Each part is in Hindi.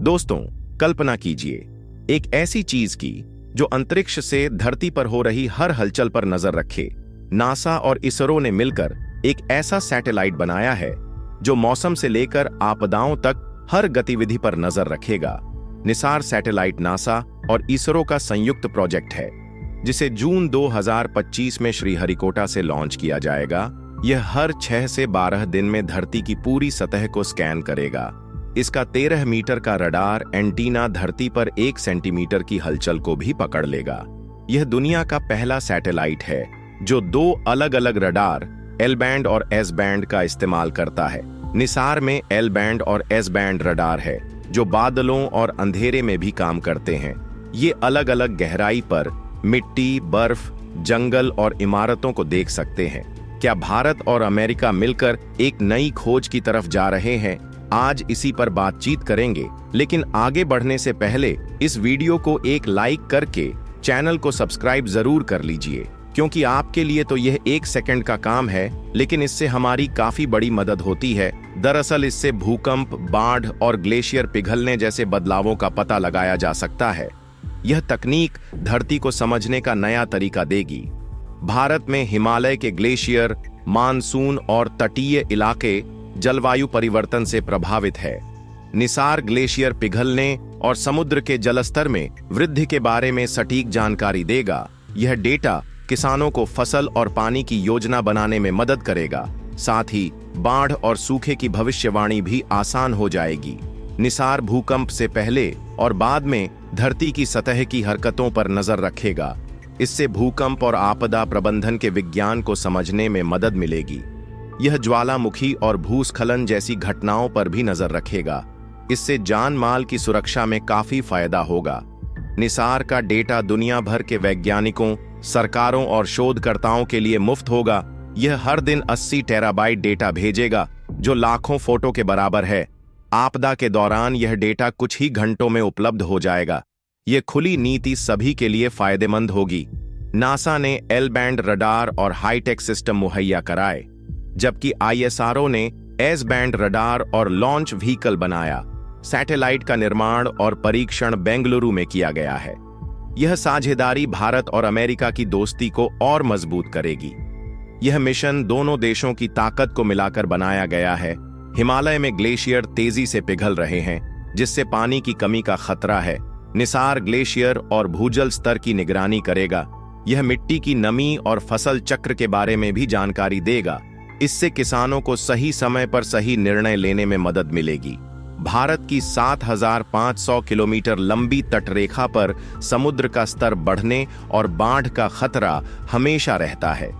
दोस्तों, कल्पना कीजिए एक ऐसी चीज की जो अंतरिक्ष से धरती पर हो रही हर हलचल पर नजर रखे। नासा और इसरो ने मिलकर एक ऐसा सैटेलाइट बनाया है जो मौसम से लेकर आपदाओं तक हर गतिविधि पर नजर रखेगा। निसार सैटेलाइट नासा और इसरो का संयुक्त प्रोजेक्ट है जिसे जून 2025 में श्रीहरिकोटा से लॉन्च किया जाएगा। यह हर 6 से 12 दिन में धरती की पूरी सतह को स्कैन करेगा। इसका 13 मीटर का रडार एंटीना धरती पर 1 सेंटीमीटर की हलचल को भी पकड़ लेगा। यह दुनिया का पहला सैटेलाइट है जो 2 अलग-अलग रडार एल बैंड और एस बैंड का इस्तेमाल करता है। निसार में एल बैंड और एस बैंड रडार है जो बादलों और अंधेरे में भी काम करते हैं। ये अलग-अलग गहराई पर मिट्टी, बर्फ, जंगल और इमारतों को देख सकते हैं। क्या भारत और अमेरिका मिलकर एक नई खोज की तरफ जा रहे हैं? आज इसी पर बातचीत करेंगे, लेकिन आगे बढ़ने से पहले इस वीडियो को एक लाइक करके चैनल को सब्सक्राइब जरूर कर लीजिए, क्योंकि आपके लिए तो यह 1 सेकंड का काम है, लेकिन इससे हमारी काफी बड़ी मदद होती है। दरअसल इससे भूकंप, बाढ़ और ग्लेशियर पिघलने जैसे बदलावों का पता लगाया जा सकता है। यह तकनीक धरती को समझने का नया तरीका देगी। भारत में हिमालय के ग्लेशियर, मानसून और तटीय इलाके जलवायु परिवर्तन से प्रभावित है। निसार ग्लेशियर पिघलने और समुद्र के जलस्तर में वृद्धि के बारे में सटीक जानकारी देगा। यह डेटा किसानों को फसल और पानी की योजना बनाने में मदद करेगा। साथ ही बाढ़ और सूखे की भविष्यवाणी भी आसान हो जाएगी। निसार भूकंप से पहले और बाद में धरती की सतह की हरकतों पर नजर रखेगा। इससे भूकंप और आपदा प्रबंधन के विज्ञान को समझने में मदद मिलेगी। यह ज्वालामुखी और भूस्खलन जैसी घटनाओं पर भी नजर रखेगा। इससे जान माल की सुरक्षा में काफी फायदा होगा। निसार का डेटा दुनिया भर के वैज्ञानिकों, सरकारों और शोधकर्ताओं के लिए मुफ्त होगा। यह हर दिन 80 टेराबाइट डेटा भेजेगा, जो लाखों फोटो के बराबर है। आपदा के दौरान यह डेटा कुछ ही घंटों में उपलब्ध हो जाएगा। यह खुली नीति सभी के लिए फायदेमंद होगी। नासा ने एल बैंड रडार और हाईटेक सिस्टम मुहैया कराए, जबकि ISRO ने एस बैंड रडार और लॉन्च व्हीकल बनाया। सैटेलाइट का निर्माण और परीक्षण बेंगलुरु में किया गया है। यह साझेदारी भारत और अमेरिका की दोस्ती को और मजबूत करेगी। यह मिशन दोनों देशों की ताकत को मिलाकर बनाया गया है। हिमालय में ग्लेशियर तेजी से पिघल रहे हैं, जिससे पानी की कमी का खतरा है। निसार ग्लेशियर और भूजल स्तर की निगरानी करेगा। यह मिट्टी की नमी और फसल चक्र के बारे में भी जानकारी देगा। इससे किसानों को सही समय पर सही निर्णय लेने में मदद मिलेगी। भारत की 7,500 किलोमीटर लंबी तटरेखा पर समुद्र का स्तर बढ़ने और बाढ़ का खतरा हमेशा रहता है।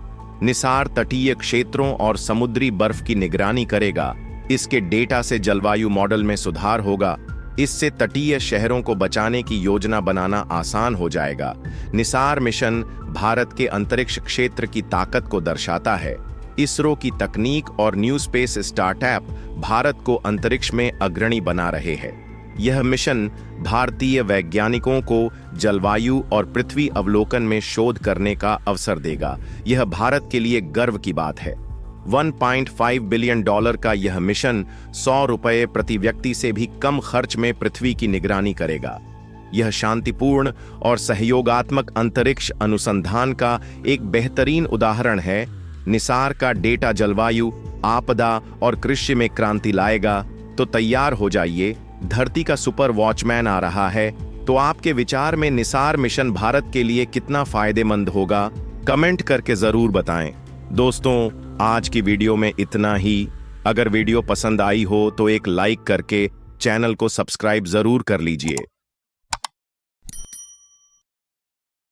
निसार तटीय क्षेत्रों और समुद्री बर्फ की निगरानी करेगा। इसके डेटा से जलवायु मॉडल में सुधार होगा। इससे तटीय शहरों को बचाने की योजना बनाना आसान हो जाएगा। निसार मिशन भारत के अंतरिक्ष क्षेत्र की ताकत को दर्शाता है। इसरो की तकनीक और न्यू स्पेस स्टार्टअप भारत को अंतरिक्ष में अग्रणी बना रहे हैं। यह मिशन भारतीय वैज्ञानिकों को जलवायु और पृथ्वी अवलोकन में शोध करने का अवसर देगा। यह भारत के लिए गर्व की बात है। $1.5 बिलियन का यह मिशन 100 रुपये प्रति व्यक्ति से भी कम खर्च में पृथ्वी की निगरानी करेगा। यह शांतिपूर्ण और सहयोगात्मक अंतरिक्ष अनुसंधान का एक बेहतरीन उदाहरण है। निसार का डेटा जलवायु, आपदा और कृषि में क्रांति लाएगा। तो तैयार हो जाइए, धरती का सुपर वॉचमैन आ रहा है। तो आपके विचार में निसार मिशन भारत के लिए कितना फायदेमंद होगा, कमेंट करके जरूर बताएं। दोस्तों, आज की वीडियो में इतना ही। अगर वीडियो पसंद आई हो तो एक लाइक करके चैनल को सब्सक्राइब जरूर कर लीजिए।